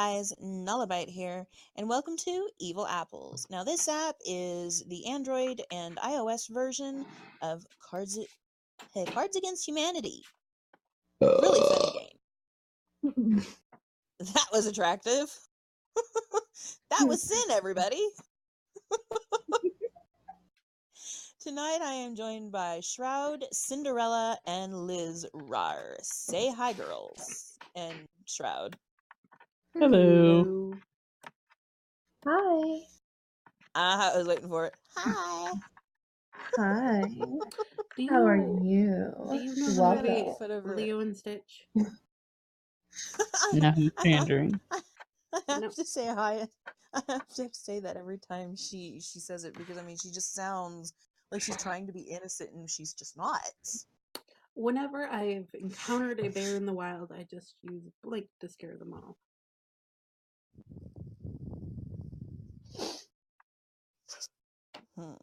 guys, Nalabyte here, and welcome to Evil Apples. Now, this app is the Android and iOS version of Cards Against Humanity. Really funny game. That was attractive. That was Sin, everybody. Tonight I am joined by Shroud, Sinderella, and LizzRawr. Say hi, girls. And Shroud. Hello. Hi. I was waiting for it. Hi. Hi. How are you? Do you know Welcome. Leo and Stitch? No, he's pandering. I have Nope. to say hi. I have to say that every time she says it because she just sounds like she's trying to be innocent and she's just not. Whenever I've encountered a bear in the wild, I just use Blink to scare them off. Well.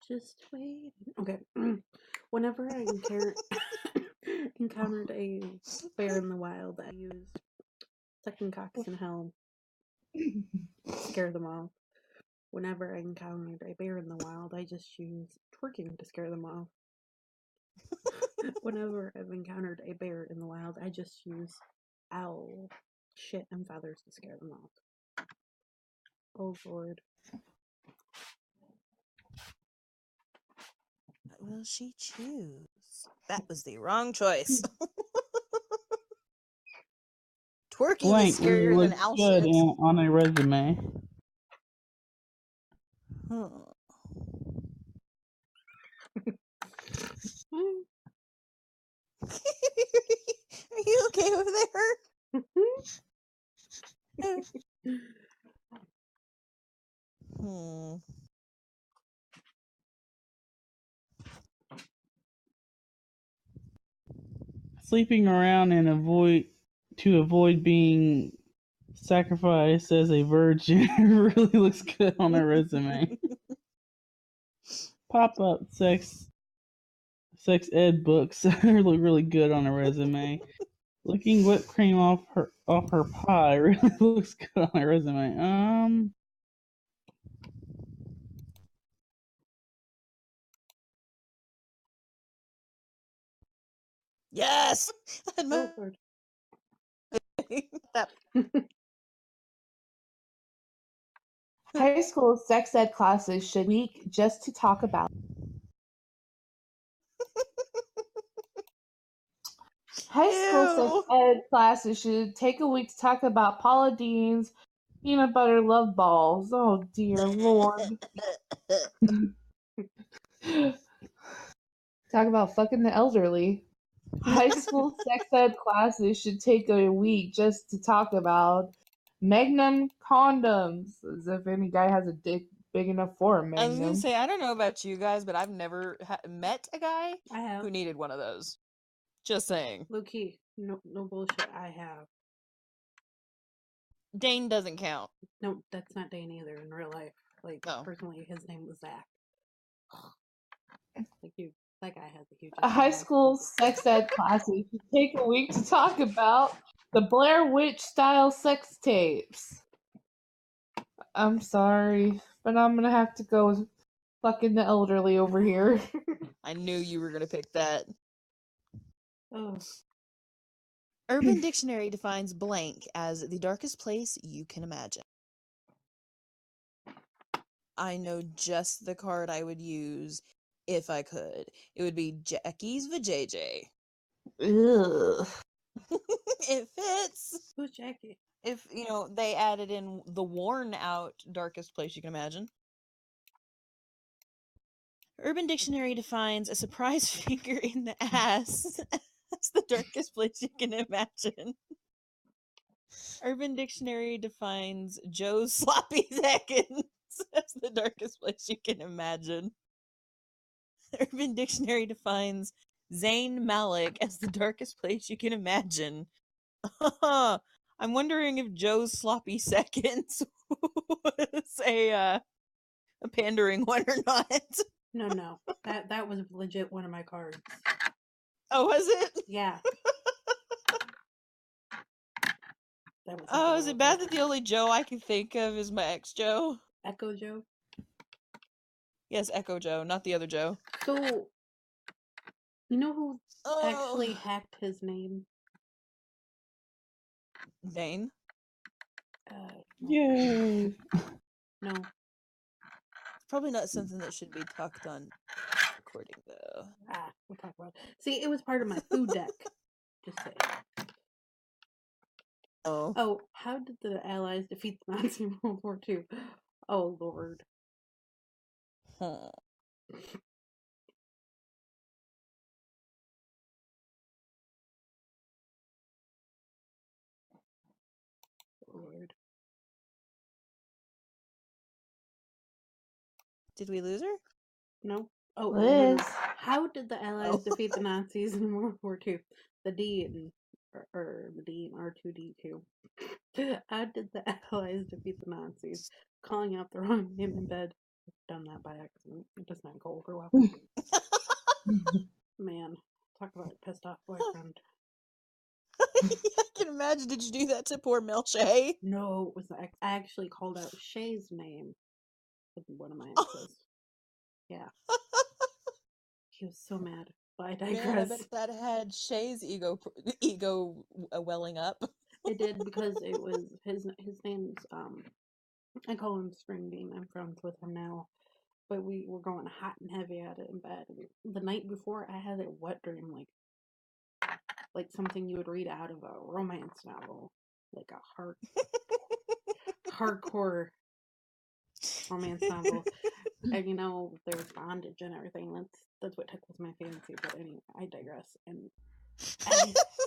Just wait. Okay. Whenever I encountered a bear in the wild, I use Second Cocks in Hell to scare them off. Whenever I encountered a bear in the wild, I just use twerking to scare them off. Whenever I've encountered a bear in the wild, I just use owl shit and feathers to scare them off. Oh Lord. What will she choose? That was the wrong choice. Twerking Blank is scarier than owl good shit. on a resume. Are you okay over there? Sleeping around and avoid being sacrificed as a virgin really looks good on a resume. Pop-up sex ed books look really good on a resume. Licking whipped cream off her pie really looks good on a resume. Yes. High school sex ed classes should meet just to talk about. High school sex ed classes should take a week to talk about Paula Dean's peanut butter love balls. Oh dear Lord. Talk about fucking the elderly. High school sex ed classes should take a week just to talk about Magnum condoms. As if any guy has a dick big enough for a Magnum. I was gonna say, I don't know about you guys, but I've never met a guy who needed one of those. Just saying. Low key. No bullshit. I have. Dane doesn't count. No, that's not Dane either in real life. Personally, his name was Zach. That guy has a huge. A high school sex ed classes should take a week to talk about the Blair Witch style sex tapes. I'm sorry, but I'm gonna have to go with fucking the elderly over here. I knew you were gonna pick that. Oh. Urban Dictionary defines blank as the darkest place you can imagine. I know just the card I would use if I could. It would be Jackie's vajayjay. Ugh. It fits. Who's Jackie? If, they added in the worn out darkest place you can imagine. Urban Dictionary defines a surprise finger in the ass That's the darkest place you can imagine. Urban Dictionary defines Joe's sloppy seconds as the darkest place you can imagine. Urban Dictionary defines Zayn Malik as the darkest place you can imagine. I'm wondering if Joe's sloppy seconds was a pandering one or not. No. That was legit one of my cards. Oh, was it? Yeah. That was Oh, is it bad that the only Joe I can think of is my ex Joe? Echo Joe? Yes, Echo Joe, not the other Joe. So, you know who actually hacked his name? Dane? Yay! No. Probably not something that should be talked on recording, though. We'll talk about it. See, it was part of my food deck. Just say. Oh, how did the Allies defeat the Nazis in World War II? Oh, Lord. Huh. Lord. Did we lose her? No. Oh, Liz. no. How did the Allies defeat the Nazis in World War II? The D and the D and R2D2. How did the Allies defeat the Nazis? Calling out the wrong name in bed. I've done that by accident. It does not go over well. Man, talk about a pissed off boyfriend. I can imagine. Did you do that to poor Mel Shay? No, it was I actually called out Shay's name with one of my exes. Yeah. He was so mad. But I digress. Man, I bet that had Shay's ego welling up. It did, because it was his name's I call him String Bean. I'm friends with him now. But we were going hot and heavy at it in bed. The night before, I had a wet dream, like something you would read out of a romance novel, like a hardcore romance novel. And there's bondage and everything. That's what tickles my fancy. But anyway, I digress. And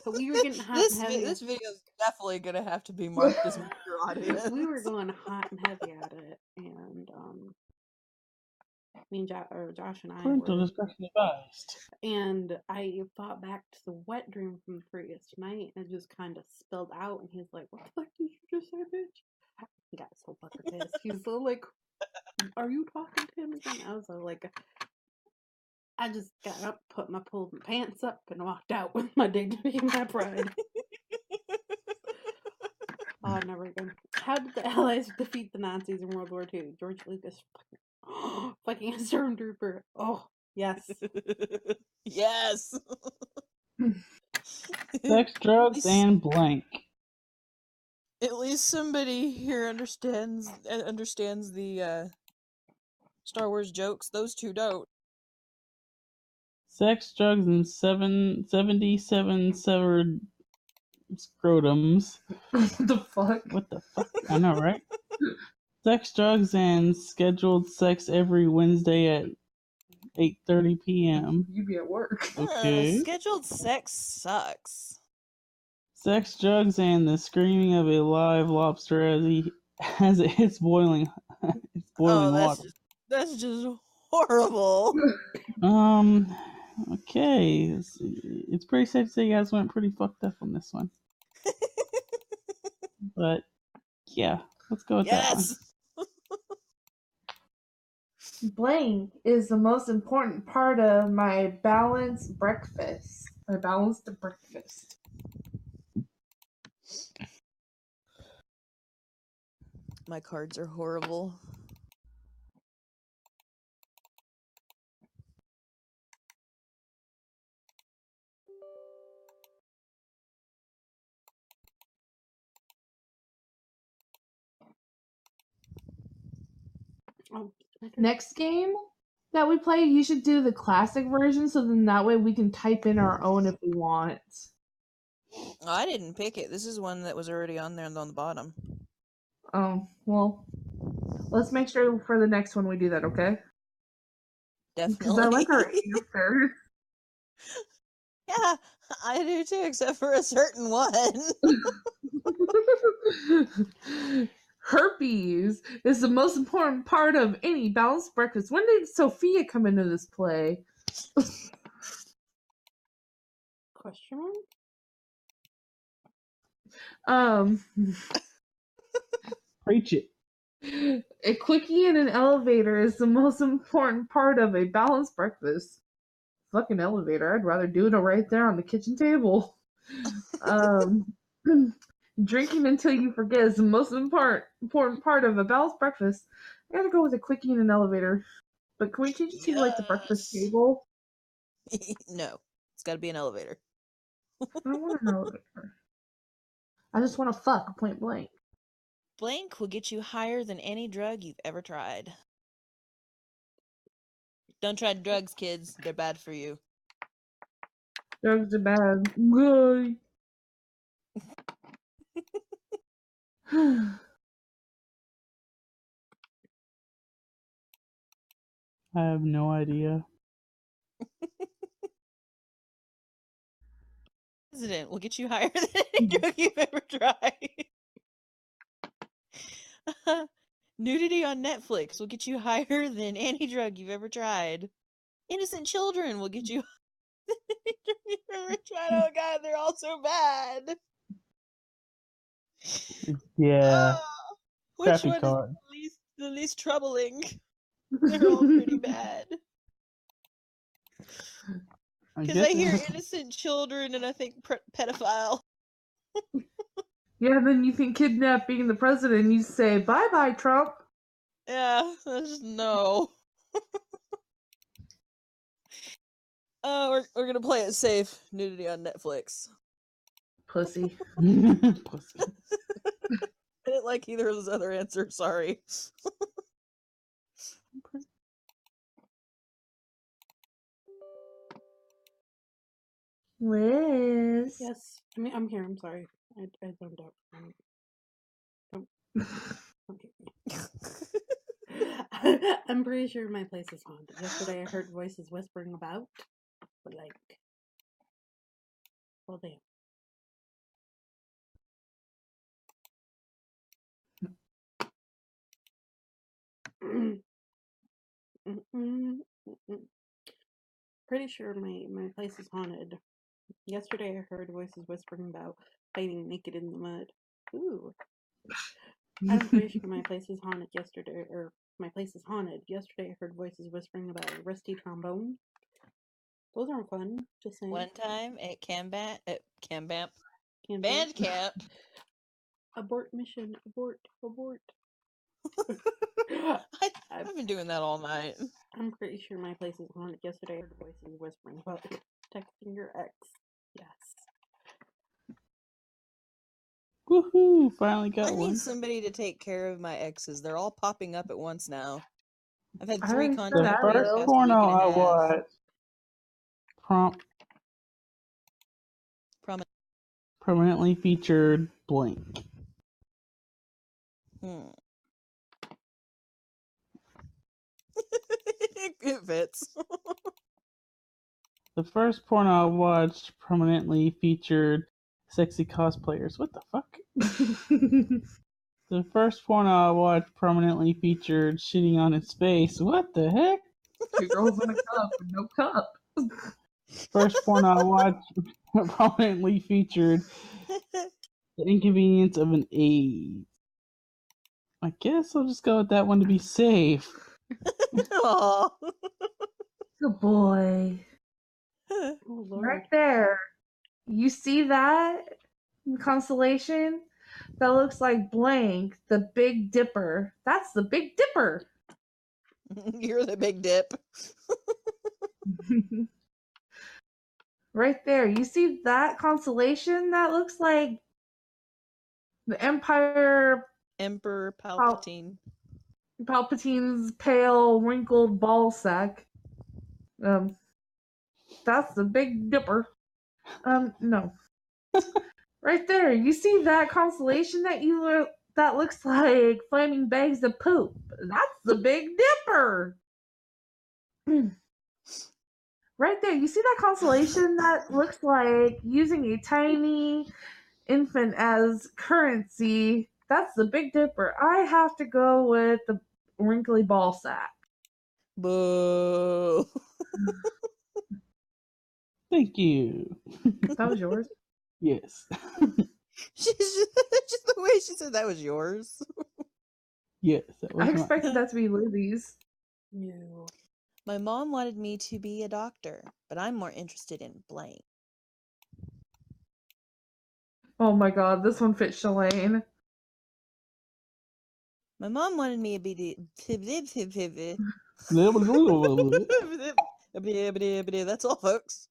we were getting hot and heavy. This video is definitely gonna have to be marked as mature audience. We were going hot and heavy at it, and me and Josh and I Parental were. discretion advised. And I thought back to the wet dream from the previous night, and it just kind of spilled out. And he's like, "What the fuck did you just say, bitch?" He got so fucking pissed. He's so like, "Are you talking to him again?" I was like, I just got up, pulled my pants up, and walked out with my dignity and my pride. Oh, never again. How did the Allies defeat the Nazis in World War II? George Lucas fucking a stormtrooper. Oh, yes. Yes. Sex, drugs, and blank. At least somebody here understands the Star Wars jokes. Those two don't. Sex, drugs, and 77 severed scrotums. What the fuck? What the fuck? I know, right? Sex, drugs, and scheduled sex every Wednesday at 8:30 p.m. You be at work. Okay. Scheduled sex sucks. Sex, drugs, and the screaming of a live lobster as it hits boiling water. That's just horrible. Okay. It's pretty safe to say you guys went pretty fucked up on this one. But yeah, let's go with that one. Blank is the most important part of my balanced breakfast. My balanced breakfast. My cards are horrible. Next game that we play, you should do the classic version, so then that way we can type in our own if we want. Oh, I didn't pick it. This is one that was already on there and on the bottom. Oh, well, let's make sure for the next one we do that, okay? Definitely. Because I like our answers. Yeah, I do too, except for a certain one. Herpes is the most important part of any balanced breakfast. When did Sophia come into this play? Question mark? Preach it. A quickie in an elevator is the most important part of a balanced breakfast. Fucking elevator. I'd rather do it right there on the kitchen table. Drinking until you forget is the most important part of a balanced breakfast. I gotta go with a quickie in an elevator. But can we change it to like the breakfast Yes. table? No, it's got to be an elevator. I don't want an elevator. I just want to fuck, point blank. Blank will get you higher than any drug you've ever tried. Don't try drugs, kids. They're bad for you. Drugs are bad. Good. I have no idea. President will get you higher than any drug you've ever tried. Nudity on Netflix will get you higher than any drug you've ever tried. Innocent children will get you higher than any drug you've ever tried. Oh god, they're all so bad. Yeah. Which Crappy one card. is the least troubling? They're all pretty bad. Because I hear innocent children and I think pedophile. Yeah, then you think kidnapping the president and you say, bye-bye, Trump. Yeah, that's just no. We're gonna play it safe. Nudity on Netflix. Pussy. Pussy. I didn't like either of those other answers, sorry. Liz. Yes. I mean, I'm here. I'm sorry. I zoned out. Don't hit me. I'm pretty sure my place is haunted. Yesterday I heard voices whispering about, but like, well, damn. Pretty sure my place is haunted. Yesterday I heard voices whispering about fighting naked in the mud. Ooh. I'm pretty sure my place is haunted yesterday, or my place is haunted. Yesterday I heard voices whispering about a rusty trombone. Those aren't fun to sing. One time at Cambamp, Can't band camp. Abort mission. Abort. I've been doing that all night. I'm pretty sure my place is haunted. Yesterday I heard voices whispering about texting your ex. Yes. Woohoo! Finally I got need one. somebody to take care of my exes. They're all popping up at once now. I've had I 3 already contact said The I dates first will. past week porno and a I half. watched permanently featured blank. It fits. The first porno I watched prominently featured sexy cosplayers. What the fuck? The first porno I watched prominently featured shitting on its face. What the heck? 2 girls in a cup and no cup. First porno I watched prominently featured the inconvenience of an AIDS. I guess I'll just go with that one to be safe. Aw. Good boy. Oh Lord. Right there. You see that constellation? That looks like blank, the Big Dipper. That's the Big Dipper. You're the big dip. Right there. You see that constellation? That looks like the Emperor Emperor Palpatine. Palpatine's pale, wrinkled ball sack. That's the Big Dipper. No. Right there. You see that constellation that looks like flaming bags of poop? That's the Big Dipper. Right there. You see that constellation that looks like using a tiny infant as currency? That's the Big Dipper. I have to go with the wrinkly ball sack. Boo. Thank you. That was yours? Yes. She's just the way she said that was yours. Yes, that was I mine. expected that to be Lizzie's. No. My mom wanted me to be a doctor, but I'm more interested in blank. Oh my god, this one fits Shalane. My mom wanted me to be the... That's That's all, folks.